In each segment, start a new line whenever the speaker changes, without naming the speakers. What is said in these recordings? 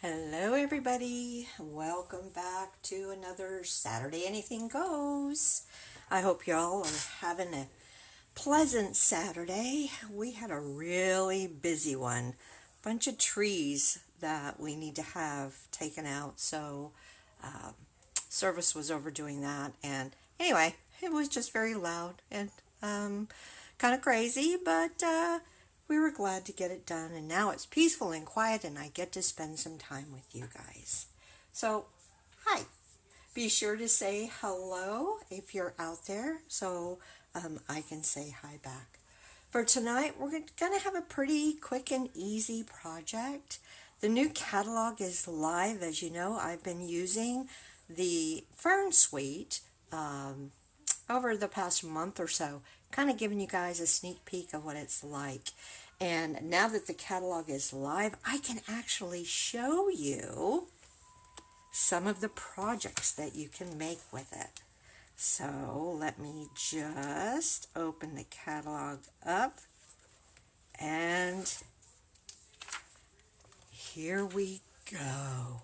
Hello everybody, welcome back to another Saturday Anything Goes. I hope y'all are having a pleasant Saturday. We had a really busy one. Bunch of trees that we need to have taken out, so um, service was overdoing that. And anyway, it was just very loud and kind of crazy, but we were glad to get it done, and now it's peaceful and quiet, and I get to spend some time with you guys. So, hi. Be sure to say hello if you're out there so I can say hi back. For tonight, we're going to have a pretty quick and easy project. The new catalog is live. As you know, I've been using the Fern suite over the past month or so, kind of giving you guys a sneak peek of what it's like. And now that the catalog is live, I can actually show you some of the projects that you can make with it. So let me just open the catalog up, and here we go.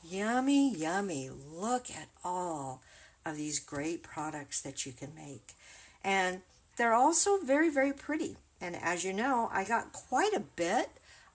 Yummy, yummy. Look at all of these great products that you can make. And they're also very, very pretty. And as you know, I got quite a bit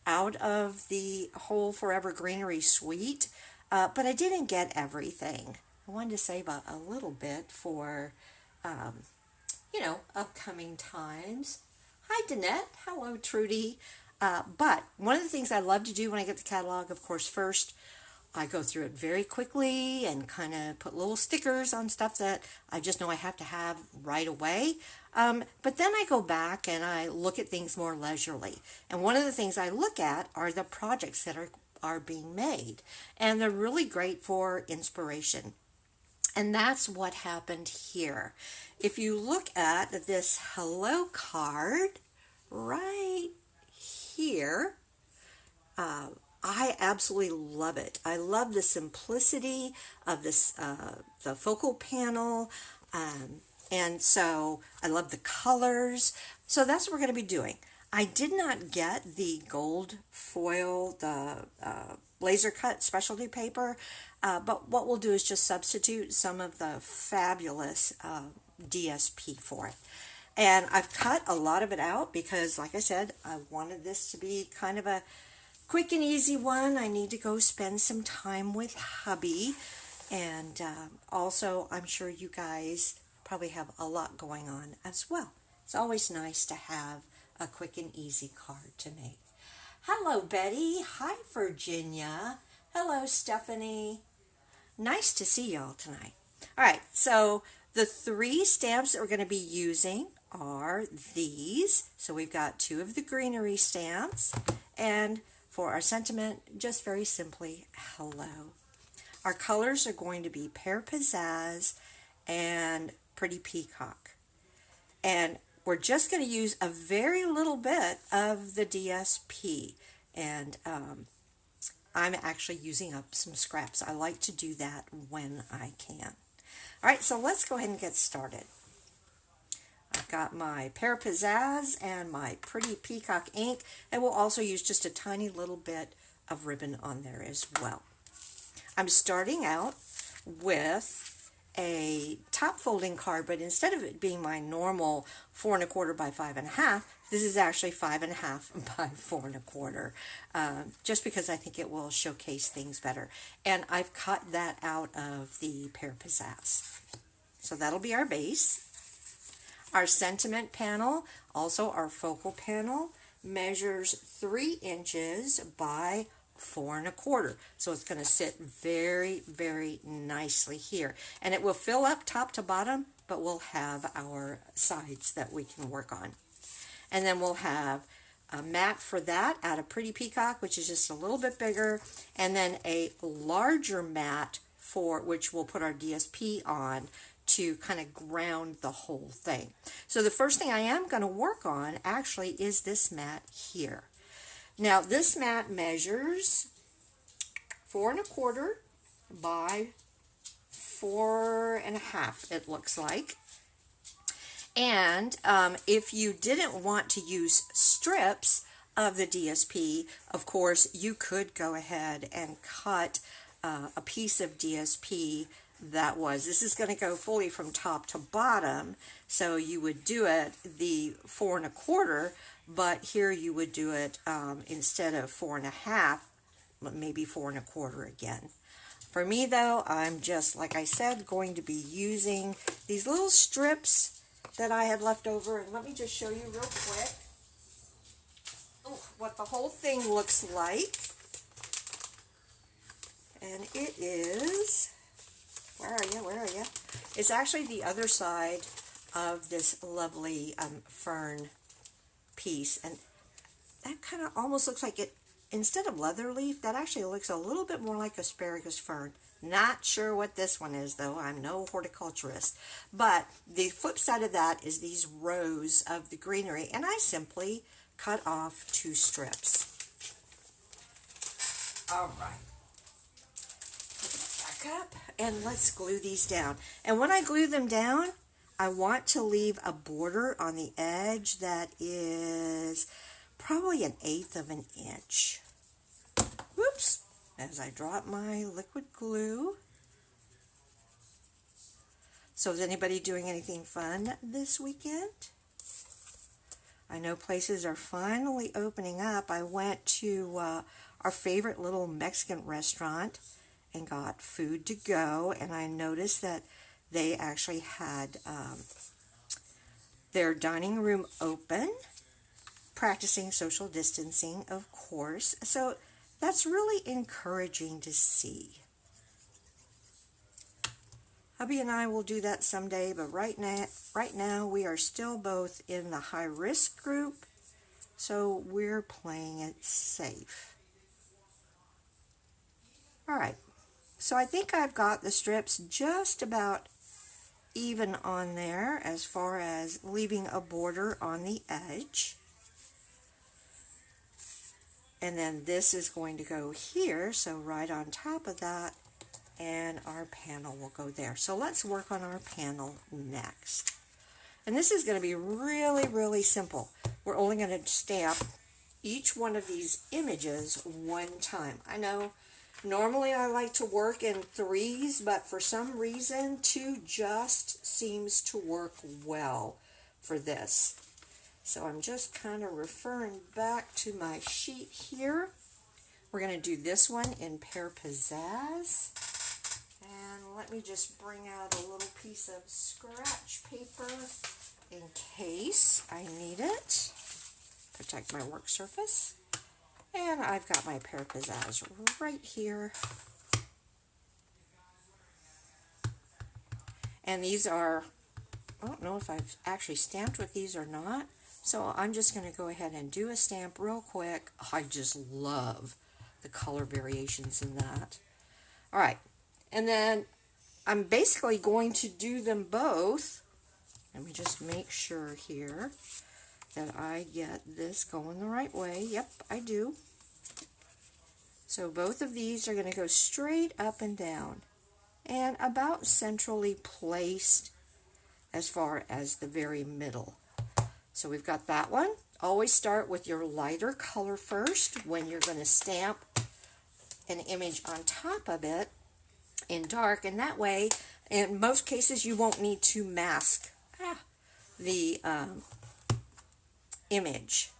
out of the whole Forever Greenery suite, but I didn't get everything. I wanted to save a little bit for, upcoming times. Hi, Danette. Hello, Trudy. But one of the things I love to do when I get the catalog, of course, first, I go through it very quickly and kind of put little stickers on stuff that I just know I have to have right away. But then I go back and I look at things more leisurely. And one of the things I look at are the projects that are being made. And they're really great for inspiration. And that's what happened here. If you look at this hello card right here, I absolutely love it. I love the simplicity of this, the focal panel, and so I love the colors. So that's what we're going to be doing. I did not get the gold foil, the laser cut specialty paper, but what we'll do is just substitute some of the fabulous DSP for it. And I've cut a lot of it out because, like I said, I wanted this to be kind of a quick and easy one. I need to go spend some time with hubby. And also, I'm sure you guys probably have a lot going on as well. It's always nice to have a quick and easy card to make. Hello, Betty. Hi, Virginia. Hello, Stephanie. Nice to see y'all tonight. All right, so the three stamps that we're going to be using are these. So we've got two of the greenery stamps, and for our sentiment, just very simply, hello. Our colors are going to be Pear Pizzazz and Pretty Peacock. And we're just going to use a very little bit of the DSP. And I'm actually using up some scraps. I like to do that when I can. All right, so let's go ahead and get started. I've got my Pear Pizzazz and my Pretty Peacock ink, and we'll also use just a tiny little bit of ribbon on there as well. I'm starting out with a top folding card, but instead of it being my normal 4 1/4 by 5 1/2, this is actually 5 1/2 by 4 1/4, just because I think it will showcase things better. And I've cut that out of the Pear Pizzazz. So that'll be our base. Our sentiment panel, also our focal panel, measures 3 inches by 4 1/4. So it's going to sit very, very nicely here. And it will fill up top to bottom, but we'll have our sides that we can work on. And then we'll have a mat for that out of Pretty Peacock, which is just a little bit bigger, and then a larger mat for which we'll put our DSP on to kind of ground the whole thing. So the first thing I am going to work on actually is this mat here. Now this mat measures 4 1/4 by 4 1/2, it looks like. And if you didn't want to use strips, of the DSP, of course, you could go ahead and cut a piece of DSP this is going to go fully from top to bottom, so you would do it the 4 1/4, but here you would do it instead of 4 1/2, maybe 4 1/4 again. For me though, I'm just, like I said, going to be using these little strips that I had left over, and let me just show you real quick what the whole thing looks like. And it is, where are you? It's actually the other side of this lovely fern piece, and that kind of almost looks like it, instead of leather leaf, that actually looks a little bit more like asparagus fern. Not sure what this one is though, I'm no horticulturist. But the flip side of that is these rows of the greenery, and I simply cut off 2 strips. All right. Up and let's glue these down. And when I glue them down, I want to leave a border on the edge that is probably 1/8 of an inch. Whoops, as I drop my liquid glue. So is anybody doing anything fun this weekend? I know places are finally opening up. I went to our favorite little Mexican restaurant and got food to go, and I noticed that they actually had their dining room open, practicing social distancing, of course. So that's really encouraging to see. Hubby and I will do that someday, but right now we are still both in the high-risk group, so we're playing it safe. All right. So I think I've got the strips just about even on there as far as leaving a border on the edge. And then this is going to go here, so right on top of that, and our panel will go there. So let's work on our panel next. And this is going to be really, really simple. We're only going to stamp each one of these images 1 time. I know normally I like to work in 3s, but for some reason 2 just seems to work well for this. So I'm just kind of referring back to my sheet here. We're going to do this one in Pear Pizzazz. And let me just bring out a little piece of scratch paper in case I need it. Protect my work surface. And I've got my Pear Pizzazz right here. And these are, I don't know if I've actually stamped with these or not, so I'm just going to go ahead and do a stamp real quick. I just love the color variations in that. All right, and then I'm basically going to do them both. Let me just make sure here that I get this going the right way. Yep, I do. So both of these are going to go straight up and down and about centrally placed as far as the very middle. So we've got that one. Always start with your lighter color first when you're going to stamp an image on top of it in dark, and that way in most cases you won't need to mask the image.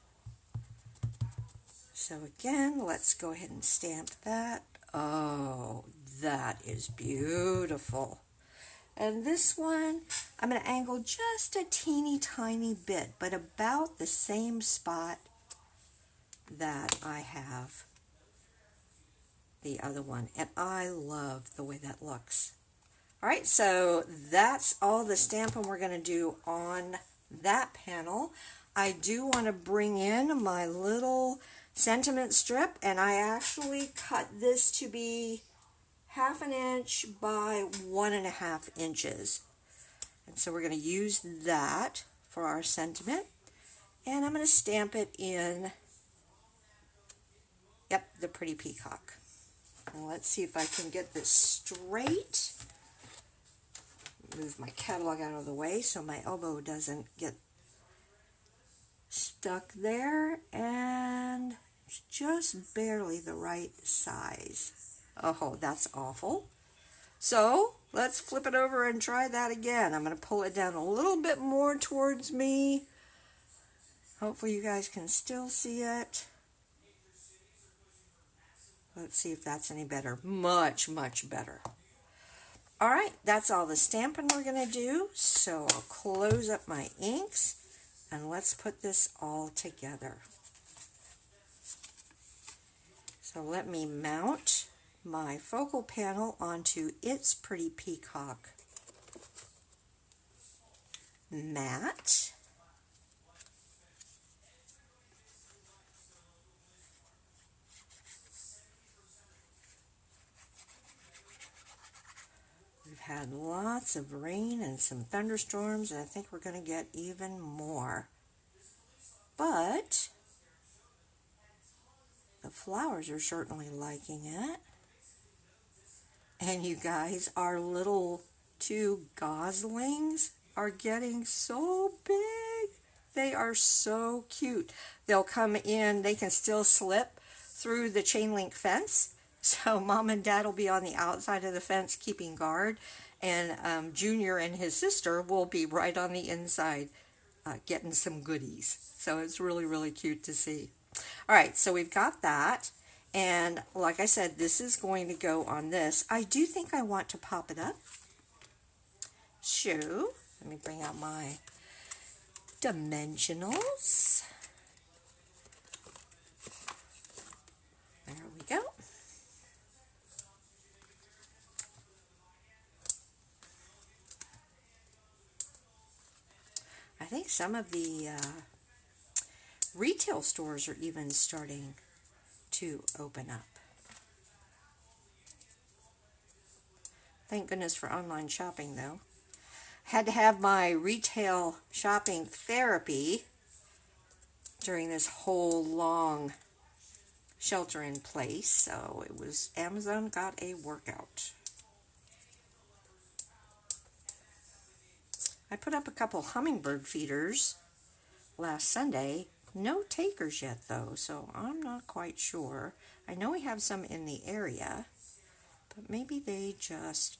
So again, let's go ahead and stamp that. Oh, that is beautiful. And this one, I'm going to angle just a teeny tiny bit, but about the same spot that I have the other one. And I love the way that looks. All right, so that's all the stamping we're going to do on that panel. I do want to bring in my little sentiment strip, and I actually cut this to be 1/2 inch by 1.5 inches. And so we're going to use that for our sentiment. And I'm going to stamp it in, yep, the pretty peacock. And let's see if I can get this straight. Move my catalog out of the way so my elbow doesn't get stuck there, and it's just barely the right size. Oh, that's awful. So let's flip it over and try that again. I'm going to pull it down a little bit more towards me. Hopefully you guys can still see it. Let's see if that's any better. Much, much better. All right, that's all the stamping we're going to do. So I'll close up my inks and let's put this all together. So let me mount my focal panel onto its pretty peacock mat. We've had lots of rain and some thunderstorms, and I think we're going to get even more. But the flowers are certainly liking it. And you guys, our little two goslings are getting so big. They are so cute. They'll come in, they can still slip through the chain link fence. So Mom and Dad will be on the outside of the fence keeping guard, and Junior and his sister will be right on the inside getting some goodies. So it's really, really cute to see. All right, so we've got that. And like I said, this is going to go on this. I do think I want to pop it up. So let me bring out my dimensionals. There we go. I think some of the retail stores are even starting to open up. Thank goodness for online shopping, though. Had to have my retail shopping therapy during this whole long shelter in place, so it was Amazon got a workout. I put up a couple hummingbird feeders last Sunday. No takers yet, though, so I'm not quite sure. I know we have some in the area, but maybe they just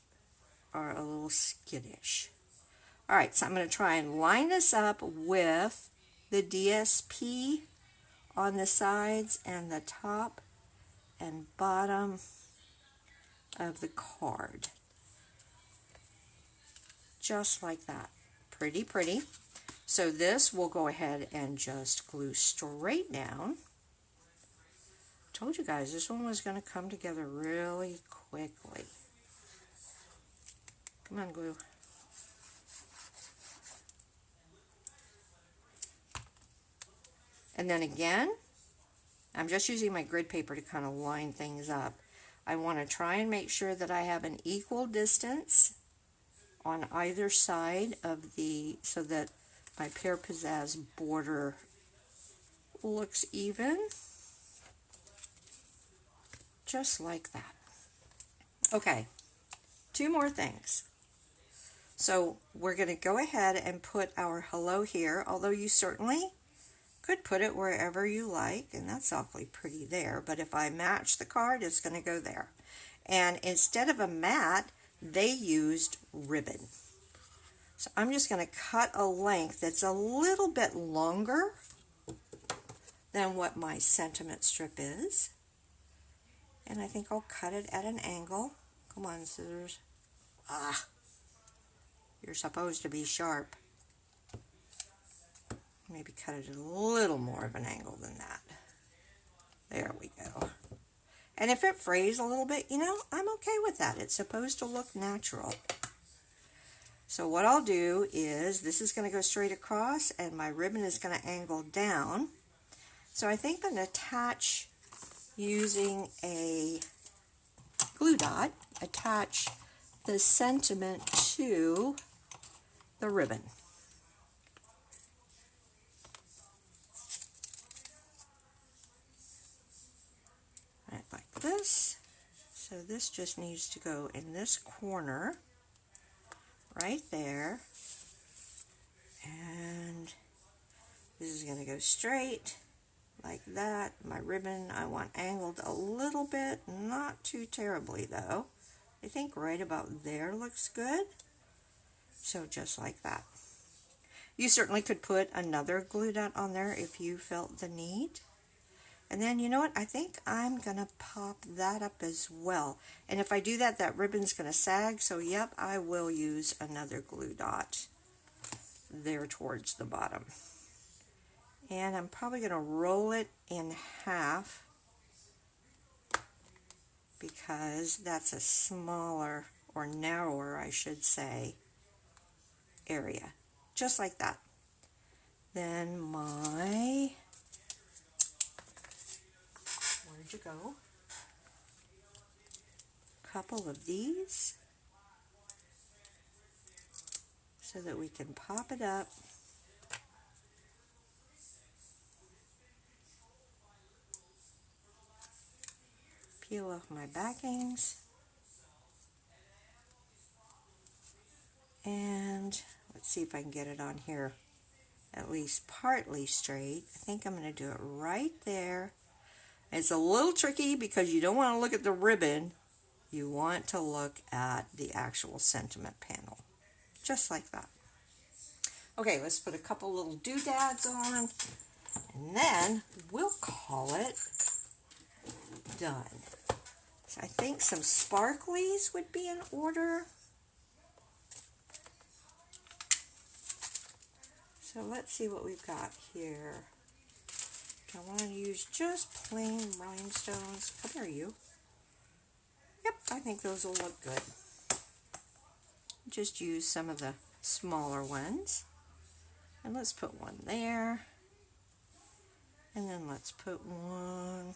are a little skittish. All right, so I'm going to try and line this up with the DSP on the sides and the top and bottom of the card. Just like that. Pretty, pretty. So this we'll go ahead and just glue straight down. Told you guys this one was going to come together really quickly. Come on, glue. And then again, I'm just using my grid paper to kind of line things up. I want to try and make sure that I have an equal distance on either side of the, so that my Pear Pizzazz border looks even. Just like that. Okay, two more things. So we're going to go ahead and put our hello here, although you certainly could put it wherever you like, and that's awfully pretty there, but if I match the card, it's going to go there. And instead of a mat, they used ribbon. So I'm just going to cut a length that's a little bit longer than what my sentiment strip is. And I think I'll cut it at an angle. Come on, scissors. Ah, you're supposed to be sharp. Maybe cut it at a little more of an angle than that. There we go. And if it frays a little bit, you know, I'm okay with that. It's supposed to look natural. So what I'll do is, this is going to go straight across, and my ribbon is going to angle down. So I think I'm going to attach using a glue dot, attach the sentiment to the ribbon. Right, like this. So this just needs to go in this corner, right there, and This is going to go straight like that. My ribbon I want angled a little bit, not too terribly though. I think right about there looks good. So just like that. You certainly could put another glue dot on there if you felt the need. And then, you know what, I think I'm going to pop that up as well. And if I do that, that ribbon's going to sag. So, yep, I will use another glue dot there towards the bottom. And I'm probably going to roll it in half because that's a smaller, or narrower, I should say, area. Just like that. Then my... Where'd you go? Couple of these so that we can pop it up. Peel off my backings. And let's see if I can get it on here at least partly straight. I think I'm going to do it right there. It's a little tricky because you don't want to look at the ribbon. You want to look at the actual sentiment panel. Just like that. Okay, let's put a couple little doodads on. And then we'll call it done. So I think some sparklies would be in order. So let's see what we've got here. I want to use just plain rhinestones. Come here, you. Yep, I think those will look good. Just use some of the smaller ones. And let's put one there. And then let's put one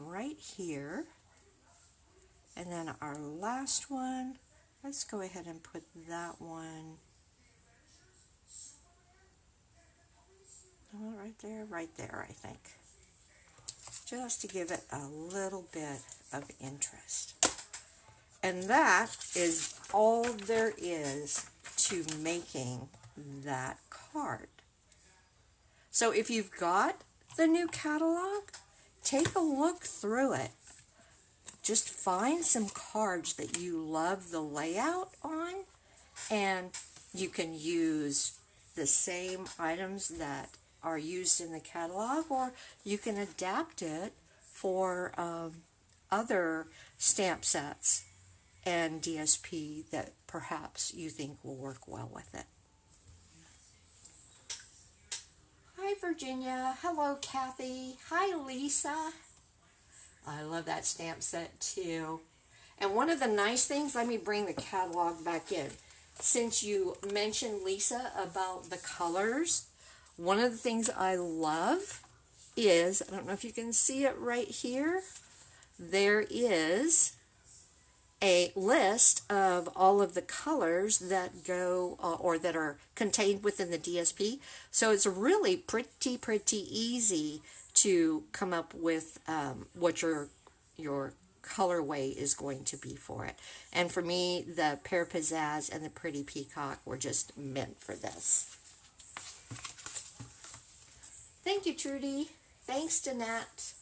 right here. And then our last one, let's go ahead and put that one right there, I think. Just to give it a little bit of interest. And that is all there is to making that card. So if you've got the new catalog, take a look through it. Just find some cards that you love the layout on, and you can use the same items that are used in the catalog, or you can adapt it for other stamp sets and DSP that perhaps you think will work well with it. Hi Virginia, hello Kathy, hi Lisa. I love that stamp set too. And one of the nice things, let me bring the catalog back in. Since you mentioned, Lisa, about the colors, one of the things I love is, I don't know if you can see it right here, there is a list of all of the colors that go or that are contained within the DSP. So it's really pretty easy to come up with what your colorway is going to be for it. And for me, the Pear Pizzazz and the Pretty Peacock were just meant for this. Thank you, Trudy. Thanks, Danette.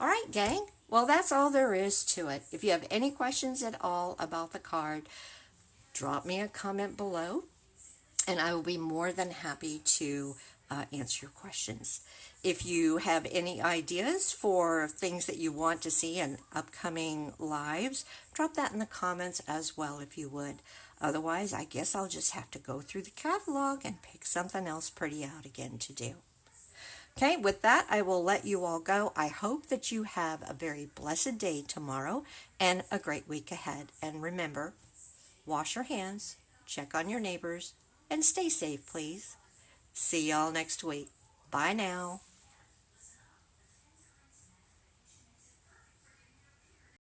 All right, gang. Well, that's all there is to it. If you have any questions at all about the card, drop me a comment below, and I will be more than happy to answer your questions. If you have any ideas for things that you want to see in upcoming lives, drop that in the comments as well if you would. Otherwise, I guess I'll just have to go through the catalog and pick something else pretty out again to do. Okay, with that, I will let you all go. I hope that you have a very blessed day tomorrow and a great week ahead. And remember, wash your hands, check on your neighbors, and stay safe, please. See y'all next week. Bye now.